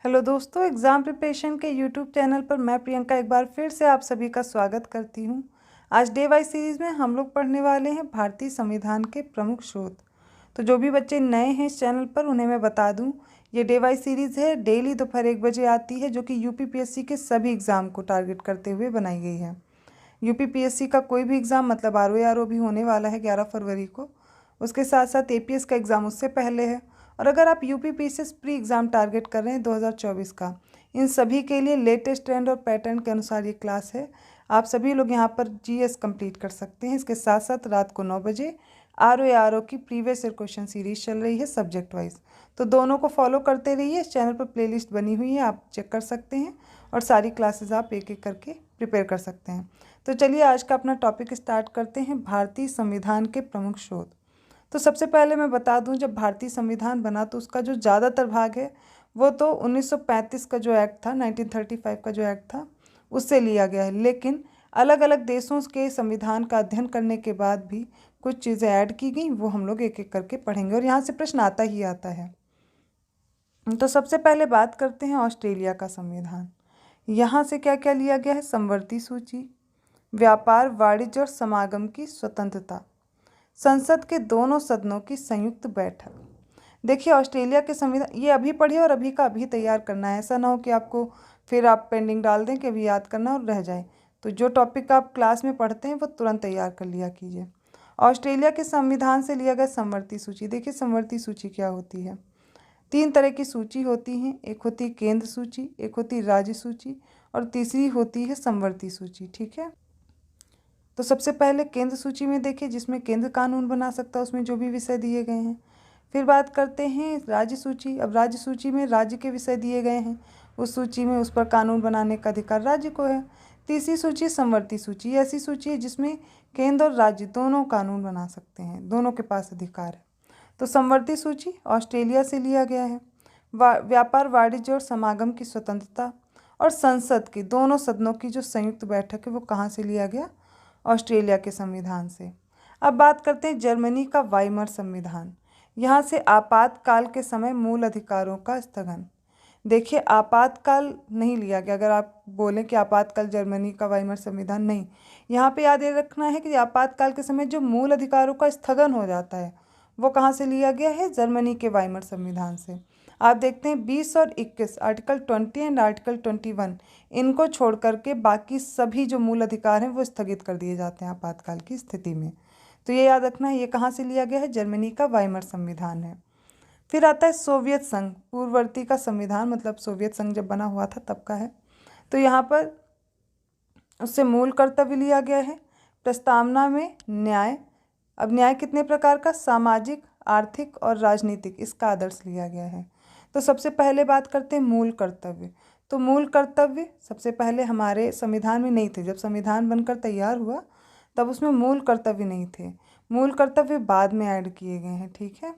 Hello दोस्तों, exam preparation के YouTube channel पर मैं प्रियंका एक बार फिर से आप सभी का स्वागत करती हूं। आज डे वाइज सीरीज़ में हम लोग पढ़ने वाले हैं भारतीय संविधान के प्रमुख स्रोत। तो जो भी बच्चे नए हैं इस चैनल पर उन्हें मैं बता दूं, ये डे वाइज सीरीज़ है, डेली दोपहर 1 बजे आती है, जो कि यूपीपीएससी के सभी एग्ज़ाम को टारगेट करते हुए बनाई गई है। यूपीपीएससी का कोई भी एग्ज़ाम मतलब आरओ भी होने वाला है 11 फरवरी को। उसके साथ साथ एपीएस का एग्ज़ाम उससे पहले है। और अगर आप यूपीपीएससी प्री एग्ज़ाम टारगेट कर रहे हैं 2024 का, इन सभी के लिए लेटेस्ट ट्रेंड और पैटर्न के अनुसार ये क्लास है। आप सभी लोग यहाँ पर जीएस कंप्लीट कर सकते हैं। इसके साथ साथ रात को 9 बजे आरओ की प्रीवियस ईयर क्वेश्चन सीरीज चल रही है सब्जेक्ट वाइज। तो दोनों को फॉलो करते रहिए। इस चैनल पर प्लेलिस्ट बनी हुई है, आप चेक कर सकते हैं और सारी क्लासेस आप एक एक करके प्रिपेयर कर सकते हैं। तो चलिए आज का अपना टॉपिक स्टार्ट करते हैं, भारतीय संविधान के प्रमुख स्रोत। तो सबसे पहले मैं बता दूं, जब भारतीय संविधान बना तो उसका जो ज़्यादातर भाग है वो तो 1935 का जो एक्ट था, 1935 का जो एक्ट था उससे लिया गया है। लेकिन अलग अलग देशों के संविधान का अध्ययन करने के बाद भी कुछ चीज़ें ऐड की गई, वो हम लोग एक एक करके पढ़ेंगे और यहाँ से प्रश्न आता ही आता है। तो सबसे पहले बात करते हैं ऑस्ट्रेलिया का संविधान। यहाँ से क्या क्या लिया गया है? समवर्ती सूची, व्यापार, वाणिज्य और समागम की स्वतंत्रता, संसद के दोनों सदनों की संयुक्त बैठक। देखिए ऑस्ट्रेलिया के संविधान ये अभी पढ़िए और अभी का अभी तैयार करना है, ऐसा ना हो कि आपको फिर आप पेंडिंग डाल दें कि अभी याद करना और रह जाए। तो जो टॉपिक आप क्लास में पढ़ते हैं वो तुरंत तैयार कर लिया कीजिए। ऑस्ट्रेलिया के संविधान से लिया गया समवर्ती सूची। देखिए समवर्ती सूची क्या होती है? 3 तरह की सूची होती हैं, एक होती है केंद्र सूची, एक होती है राज्य सूची और तीसरी होती है समवर्ती सूची। ठीक है, तो सबसे पहले केंद्र सूची में देखिए, जिसमें केंद्र कानून बना सकता है, उसमें जो भी विषय दिए गए हैं। फिर बात करते हैं राज्य सूची। अब राज्य सूची में राज्य के विषय दिए गए हैं, उस सूची में उस पर कानून बनाने का अधिकार राज्य को है। तीसरी सूची समवर्ती सूची, ऐसी सूची है जिसमें केंद्र और राज्य दोनों कानून बना सकते हैं, दोनों के पास अधिकार है। तो समवर्ती सूची ऑस्ट्रेलिया से लिया गया है। व्यापार, वाणिज्य और समागम की स्वतंत्रता और संसद के दोनों सदनों की जो संयुक्त बैठक है वो कहाँ से लिया गया? ऑस्ट्रेलिया के संविधान से। अब बात करते हैं जर्मनी का वाइमर संविधान। यहाँ से आपातकाल के समय मूल अधिकारों का स्थगन। देखिए आपातकाल नहीं लिया गया, अगर आप बोलें कि आपातकाल जर्मनी का वाइमर संविधान, नहीं। यहाँ पे याद ये रखना है कि आपातकाल के समय जो मूल अधिकारों का स्थगन हो जाता है वो कहाँ से लिया गया है? जर्मनी के वाइमर संविधान से। आप देखते हैं 20 और 21, आर्टिकल 20 एंड आर्टिकल 21, इनको छोड़ करके बाकी सभी जो मूल अधिकार हैं वो स्थगित कर दिए जाते हैं आपातकाल की स्थिति में। तो ये याद रखना है, ये कहाँ से लिया गया है? जर्मनी का वाइमर संविधान है। फिर आता है सोवियत संघ, पूर्ववर्ती का संविधान, मतलब सोवियत संघ जब बना हुआ था तब का है। तो यहाँ पर उससे मूल कर्तव्य लिया गया है प्रस्तावना में न्याय। अब न्याय कितने प्रकार का? सामाजिक, आर्थिक और राजनीतिक, इसका आदर्श लिया गया है। तो सबसे पहले बात करते हैं मूल कर्तव्य। तो मूल कर्तव्य सबसे पहले हमारे संविधान में नहीं थे, जब संविधान बनकर तैयार हुआ तब उसमें मूल कर्तव्य नहीं थे। मूल कर्तव्य बाद में ऐड किए गए हैं। ठीक है,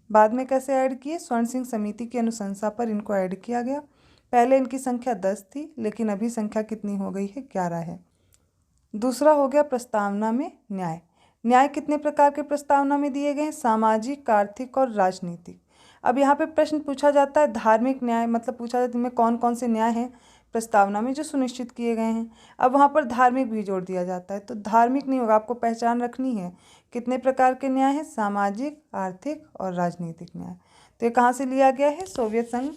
बाद में कैसे ऐड किए? स्वर्ण सिंह समिति की अनुशंसा पर इनको ऐड किया गया। पहले इनकी संख्या 10 थी, लेकिन अभी संख्या कितनी हो गई है? 11 है। दूसरा हो गया प्रस्तावना में न्याय। न्याय कितने प्रकार के प्रस्तावना में दिए गए हैं? सामाजिक, आर्थिक और राजनीतिक। अब यहाँ पे प्रश्न पूछा जाता है धार्मिक न्याय, मतलब पूछा जाता है इनमें कौन कौन से न्याय हैं प्रस्तावना में जो सुनिश्चित किए गए हैं। अब वहाँ पर धार्मिक भी जोड़ दिया जाता है, तो धार्मिक नहीं होगा, आपको पहचान रखनी है। कितने प्रकार के न्याय हैं? सामाजिक, आर्थिक और राजनीतिक न्याय। तो ये कहाँ से लिया गया है? सोवियत संघ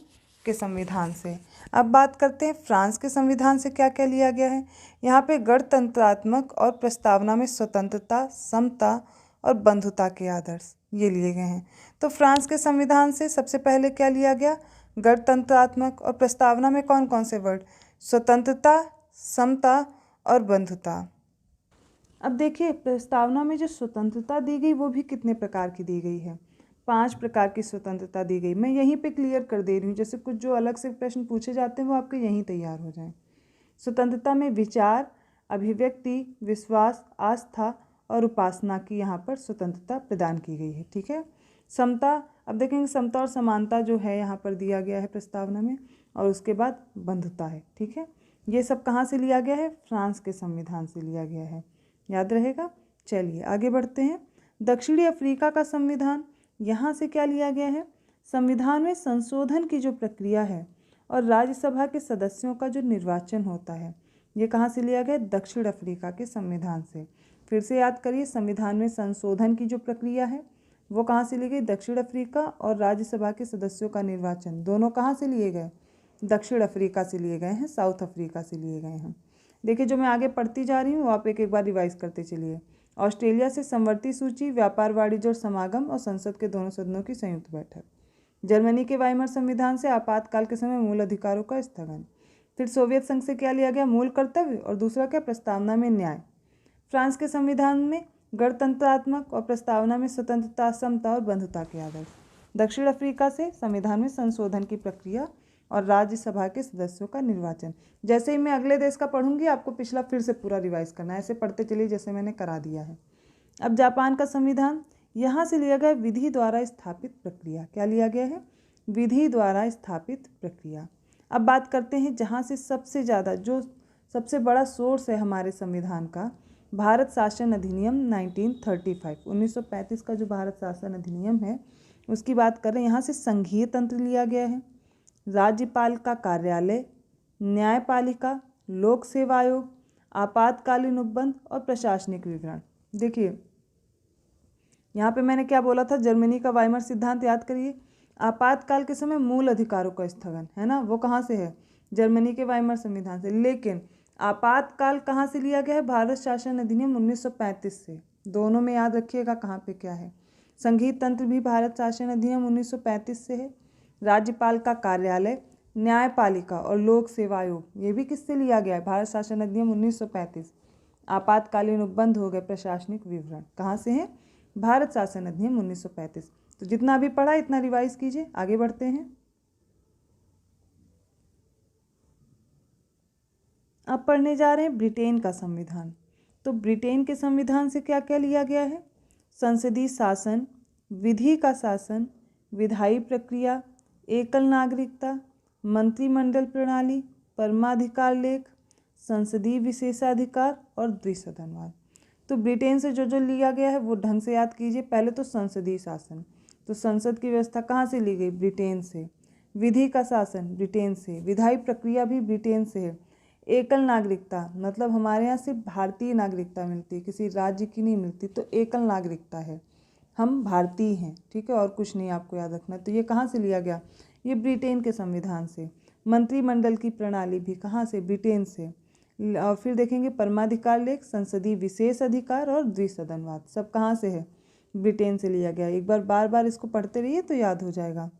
के संविधान से। अब बात करते हैं फ्रांस के संविधान से क्या क्या लिया गया है। यहाँ पे गणतंत्रात्मक और प्रस्तावना में स्वतंत्रता, समता और बंधुता के आदर्श ये लिए गए हैं। तो फ्रांस के संविधान से सबसे पहले क्या लिया गया? गणतंत्रात्मक, और प्रस्तावना में कौन कौन से वर्ड? स्वतंत्रता, समता और बंधुता। अब देखिए प्रस्तावना में जो स्वतंत्रता दी गई वो भी कितने प्रकार की दी गई है? 5 प्रकार की स्वतंत्रता दी गई। मैं यहीं पे क्लियर कर दे रही हूँ, जैसे कुछ जो अलग से प्रश्न पूछे जाते हैं वो आपके यहीं तैयार हो जाएं। स्वतंत्रता में विचार, अभिव्यक्ति, विश्वास, आस्था और उपासना की यहाँ पर स्वतंत्रता प्रदान की गई है। ठीक है। समता, अब देखेंगे समता और समानता जो है यहाँ पर दिया गया है प्रस्तावना में, और उसके बाद बंधुता है। ठीक है, ये सब कहाँ से लिया गया है? फ्रांस के संविधान से लिया गया है, याद रहेगा। चलिए आगे बढ़ते हैं। दक्षिणी अफ्रीका का संविधान, यहाँ से क्या लिया गया है? संविधान में संशोधन की जो प्रक्रिया है और राज्यसभा के सदस्यों का जो निर्वाचन होता है ये कहाँ से लिया गया? दक्षिण अफ्रीका के संविधान से। फिर से याद करिए, संविधान में संशोधन की जो प्रक्रिया है वो कहाँ से ली गई? दक्षिण अफ्रीका। और राज्यसभा के सदस्यों का निर्वाचन दोनों कहाँ से लिए गए? दक्षिण अफ्रीका से लिए गए हैं, साउथ अफ्रीका से लिए गए हैं। देखिए, जो मैं आगे पढ़ती जा रही हूँ वो आप एक बार रिवाइज करते चलिए। ऑस्ट्रेलिया से समवर्ती सूची, व्यापार, वाणिज्य और समागम और संसद के दोनों सदनों की संयुक्त बैठक। जर्मनी के वाइमर संविधान से आपातकाल के समय मूल अधिकारों का स्थगन। फिर सोवियत संघ से क्या लिया गया? मूल कर्तव्य, और दूसरा क्या? प्रस्तावना में न्याय। फ्रांस के संविधान में गणतंत्रात्मक और प्रस्तावना में स्वतंत्रता, समता और बंधुता के आदर्श। दक्षिण अफ्रीका से संविधान में संशोधन की प्रक्रिया और राज्यसभा के सदस्यों का निर्वाचन। जैसे ही मैं अगले देश का पढ़ूंगी आपको पिछला फिर से पूरा रिवाइज करना है, ऐसे पढ़ते चलिए जैसे मैंने करा दिया है। अब जापान का संविधान, यहाँ से लिया गया विधि द्वारा स्थापित प्रक्रिया। क्या लिया गया है? विधि द्वारा स्थापित प्रक्रिया। अब बात करते हैं जहाँ से सबसे ज़्यादा, जो सबसे बड़ा सोर्स है हमारे संविधान का, भारत शासन अधिनियम 1935 का जो भारत शासन अधिनियम है उसकी बात करें। यहाँ से संघीय तंत्र लिया गया है, राज्यपाल का कार्यालय, न्यायपालिका, लोक सेवा आयोग, आपातकालीन उपबंध और प्रशासनिक विवरण। देखिए, यहाँ पे मैंने क्या बोला था? जर्मनी का वाइमर सिद्धांत याद करिए। आपातकाल के समय मूल अधिकारों का स्थगन, है ना, वो कहाँ से है? जर्मनी के वाइमर संविधान से। लेकिन आपातकाल कहाँ से लिया गया है? भारत शासन अधिनियम 1935 से। दोनों में याद रखिएगा कहाँ पे क्या है। संघीय तंत्र भी भारत शासन अधिनियम 1935 से है। राज्यपाल का कार्यालय, न्यायपालिका और लोक सेवा आयोग ये भी किससे लिया गया है? भारत शासन अधिनियम 1935। आपातकालीन उपबंध हो गए, प्रशासनिक विवरण कहाँ से हैं? भारत शासन अधिनियम 1935। तो जितना अभी पढ़ा इतना रिवाइज कीजिए। आगे बढ़ते हैं। अब पढ़ने जा रहे हैं ब्रिटेन का संविधान। तो ब्रिटेन के संविधान से क्या क्या लिया गया है? संसदीय शासन, विधि का शासन, विधायी प्रक्रिया, एकल नागरिकता, मंत्रिमंडल प्रणाली, परमाधिकार लेख, संसदीय विशेषाधिकार और द्विसदनवाद। तो ब्रिटेन से जो जो लिया गया है वो ढंग से याद कीजिए। पहले तो संसदीय शासन, तो संसद की व्यवस्था कहाँ से ली गई? ब्रिटेन से। विधि का शासन ब्रिटेन से, विधायी प्रक्रिया भी ब्रिटेन से है। एकल नागरिकता मतलब हमारे यहाँ सिर्फ भारतीय नागरिकता मिलती है, किसी राज्य की नहीं मिलती, तो एकल नागरिकता है, हम भारतीय हैं, ठीक है, और कुछ नहीं आपको याद रखना। तो ये कहाँ से लिया गया? ये ब्रिटेन के संविधान से। मंत्रिमंडल की प्रणाली भी कहाँ से? ब्रिटेन से। और फिर देखेंगे परमाधिकार लेख, संसदीय विशेष अधिकार और द्विसदनवाद, सब कहाँ से है? ब्रिटेन से लिया गया। एक बार बार इसको पढ़ते रहिए तो याद हो जाएगा।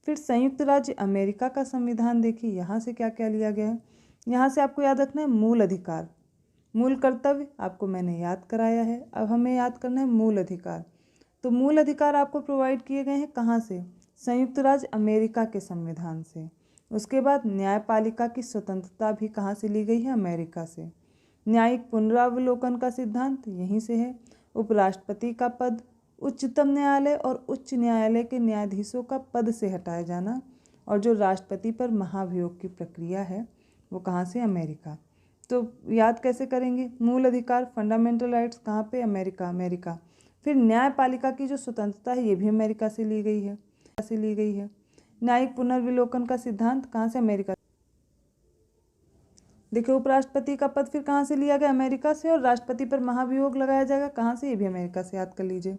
फिर संयुक्त राज्य अमेरिका का संविधान देखिए, यहाँ से क्या क्या लिया गया है। यहाँ से आपको याद रखना है मूल अधिकार, मूल कर्तव्य आपको मैंने याद कराया है। अब हमें याद करना है मूल अधिकार। तो मूल अधिकार आपको प्रोवाइड किए गए हैं कहाँ से? संयुक्त राज्य अमेरिका के संविधान से। उसके बाद न्यायपालिका की स्वतंत्रता भी कहाँ से ली गई है? अमेरिका से। न्यायिक पुनरावलोकन का सिद्धांत यहीं से है। उपराष्ट्रपति का पद, उच्चतम न्यायालय और उच्च न्यायालय के न्यायाधीशों का पद से हटाया जाना, और जो राष्ट्रपति पर महाभियोग की प्रक्रिया है वो कहाँ से? अमेरिका। तो याद कैसे करेंगे? मूल अधिकार, फंडामेंटल राइट्स कहाँ पे? अमेरिका। फिर न्यायपालिका की जो स्वतंत्रता है ये भी अमेरिका से ली गई है। न्यायिक पुनर्विलोकन का सिद्धांत कहाँ से? अमेरिका। देखिए, उपराष्ट्रपति का पद फिर कहाँ से लिया गया? अमेरिका से। और राष्ट्रपति पर महाभियोग लगाया जाएगा कहाँ से? ये भी अमेरिका से, याद कर लीजिए।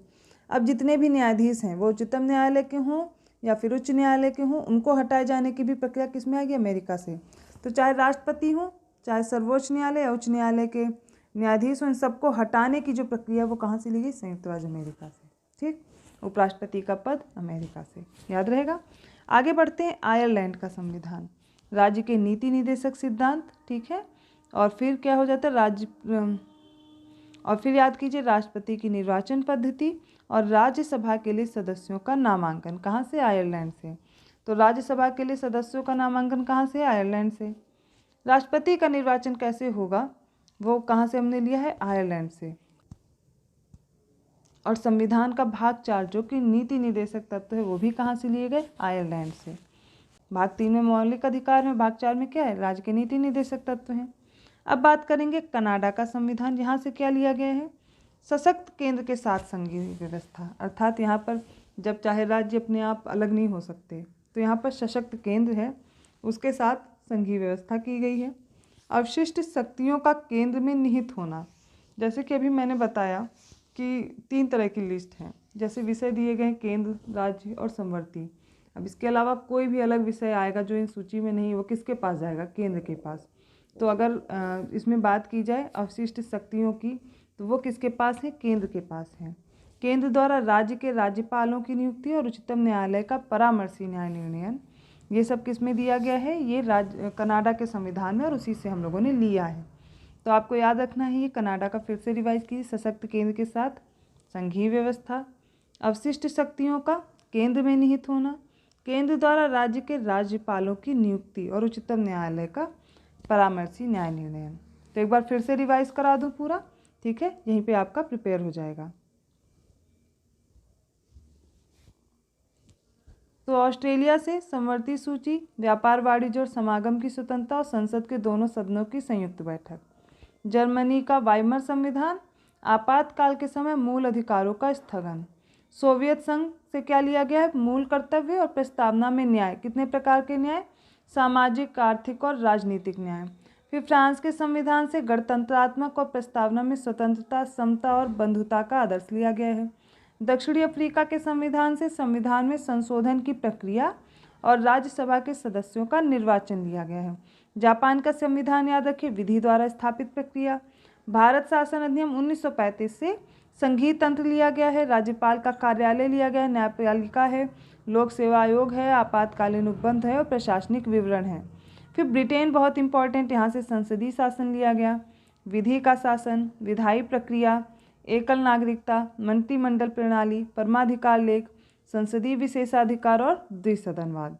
अब जितने भी न्यायाधीश हैं वो उच्चतम न्यायालय के हों या फिर उच्च न्यायालय के हों, उनको हटाए जाने की भी प्रक्रिया किस में आएगी? अमेरिका से। तो चाहे राष्ट्रपति हो, चाहे सर्वोच्च न्यायालय या उच्च न्यायालय के न्यायाधीश हों, इन सबको हटाने की जो प्रक्रिया वो कहाँ से ली गई? संयुक्त राज्य अमेरिका से। ठीक, उपराष्ट्रपति का पद अमेरिका से, याद रहेगा। आगे बढ़ते हैं। आयरलैंड का संविधान, राज्य के नीति निदेशक सिद्धांत, ठीक है। और फिर क्या हो जाता है? और फिर याद कीजिए राष्ट्रपति की निर्वाचन पद्धति और राज्यसभा के लिए सदस्यों का नामांकन कहाँ से? आयरलैंड से। तो राज्यसभा के लिए सदस्यों का नामांकन कहाँ से? आयरलैंड से। राष्ट्रपति का निर्वाचन कैसे होगा वो कहाँ से हमने लिया है? आयरलैंड से। और संविधान का भाग 4 जो कि नीति निदेशक तत्व है वो भी कहाँ से लिए गए? आयरलैंड से। भाग 3 में मौलिक अधिकार में, भाग 4 में क्या है? राज्य के नीति निदेशक तत्व हैं। अब बात करेंगे कनाडा का संविधान। यहाँ से क्या लिया गया है? सशक्त केंद्र के साथ संघीय व्यवस्था, अर्थात यहाँ पर जब चाहे राज्य अपने आप अलग नहीं हो सकते, तो यहाँ पर सशक्त केंद्र है उसके साथ संघीय व्यवस्था की गई है। अवशिष्ट शक्तियों का केंद्र में निहित होना, जैसे कि अभी मैंने बताया कि 3 तरह की लिस्ट है। जैसे विषय दिए गए केंद्र, राज्य और समवर्ती। अब इसके अलावा कोई भी अलग विषय आएगा जो इन सूची में नहीं, वो किसके पास जाएगा? केंद्र के पास। तो अगर इसमें बात की जाए अवशिष्ट शक्तियों की, तो वो किसके पास है? केंद्र के पास है। केंद्र द्वारा राज्य के राज्यपालों की नियुक्ति और उच्चतम न्यायालय का परामर्शी न्याय निर्णयन, ये सब किस में दिया गया है? ये कनाडा के संविधान में, और उसी से हम लोगों ने लिया है। तो आपको याद रखना है ये कनाडा का। फिर से रिवाइज कीजिए। सशक्त केंद्र के साथ संघीय व्यवस्था, अवशिष्ट शक्तियों का केंद्र में निहित होना, केंद्र द्वारा राज्य के राज्यपालों की नियुक्ति और उच्चतम न्यायालय का परामर्शी न्याय निर्णयन। तो एक बार फिर से रिवाइज करा दूं पूरा, ठीक है? यहीं पे आपका प्रिपेयर हो जाएगा। तो ऑस्ट्रेलिया से समवर्ती सूची, व्यापार, वाणिज्य और समागम की स्वतंत्रता और संसद के दोनों सदनों की संयुक्त बैठक। जर्मनी का वाइमर संविधान, आपातकाल के समय मूल अधिकारों का स्थगन। सोवियत संघ से क्या लिया गया है? मूल कर्तव्य और प्रस्तावना में न्याय। कितने प्रकार के न्याय? सामाजिक, आर्थिक और राजनीतिक न्याय। फिर फ्रांस के संविधान से गणतंत्रात्मक और प्रस्तावना में स्वतंत्रता, समता और बंधुता का आदर्श लिया गया है। दक्षिणी अफ्रीका के संविधान से संविधान में संशोधन की प्रक्रिया और राज्यसभा के सदस्यों का निर्वाचन लिया गया है। जापान का संविधान याद रखिए, विधि द्वारा स्थापित प्रक्रिया। भारत शासन अधिनियम 1935 से संघीय तंत्र लिया गया है। राज्यपाल का कार्यालय लिया गया है, न्यायपालिका है, लोक सेवा आयोग है, आपातकालीन उपबंध है और प्रशासनिक विवरण है। फिर ब्रिटेन बहुत इंपॉर्टेंट, यहाँ से संसदीय शासन लिया गया, विधि का शासन, विधायी प्रक्रिया, एकल नागरिकता, मंत्रिमंडल प्रणाली, परमाधिकार लेख, संसदीय विशेषाधिकार और द्विसदनवाद।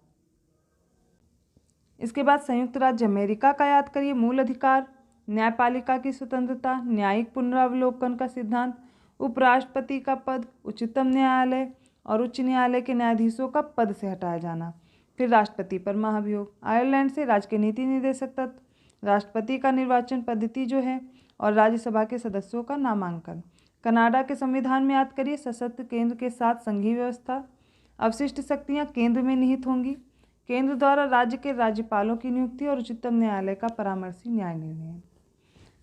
इसके बाद संयुक्त राज्य अमेरिका का याद करिए, मूल अधिकार, न्यायपालिका की स्वतंत्रता, न्यायिक पुनरावलोकन का सिद्धांत, उपराष्ट्रपति का पद, उच्चतम न्यायालय और उच्च न्यायालय के न्यायाधीशों का पद से हटाया जाना। फिर राष्ट्रपति पर महाभियोग। आयरलैंड से राज्य के नीति निर्देशक तत्व, राष्ट्रपति का निर्वाचन पद्धति जो है और राज्यसभा के सदस्यों का नामांकन। कनाडा के संविधान में याद करिए, सशक्त केंद्र के साथ संघीय व्यवस्था, अवशिष्ट शक्तियाँ केंद्र में निहित होंगी, केंद्र द्वारा राज्य के राज्यपालों की नियुक्ति और उच्चतम न्यायालय का परामर्शी न्याय निर्णय।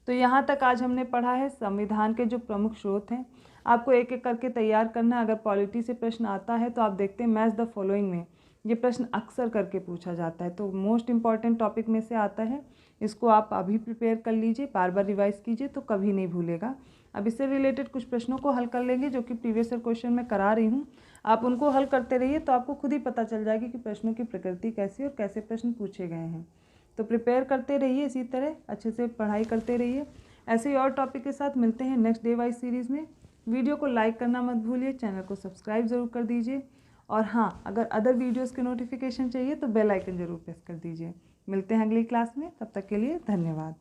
तो यहाँ तक आज हमने पढ़ा है संविधान के जो प्रमुख स्रोत हैं। आपको एक एक करके तैयार करना है। अगर पॉलिटी से प्रश्न आता है तो आप देखते हैं मैच द फॉलोइंग में ये प्रश्न अक्सर करके पूछा जाता है, तो मोस्ट इम्पॉर्टेंट टॉपिक में से आता है। इसको आप अभी प्रिपेयर कर लीजिए, बार बार रिवाइज कीजिए तो कभी नहीं भूलेगा। अब इससे रिलेटेड कुछ प्रश्नों को हल कर लेंगे जो कि प्रीवियस ईयर क्वेश्चन में करा रही हूँ। आप उनको हल करते रहिए तो आपको खुद ही पता चल जाएगी कि प्रश्नों की प्रकृति कैसी और कैसे प्रश्न पूछे गए हैं। तो प्रिपेयर करते रहिए, इसी तरह अच्छे से पढ़ाई करते रहिए। ऐसे ही और टॉपिक के साथ मिलते हैं नेक्स्ट डे वाइज सीरीज़ में। वीडियो को लाइक करना मत भूलिए, चैनल को सब्सक्राइब ज़रूर कर दीजिए और हाँ, अगर अदर वीडियोस के नोटिफिकेशन चाहिए तो बेल आइकन ज़रूर प्रेस कर दीजिए। मिलते हैं अगली क्लास में, तब तक के लिए धन्यवाद।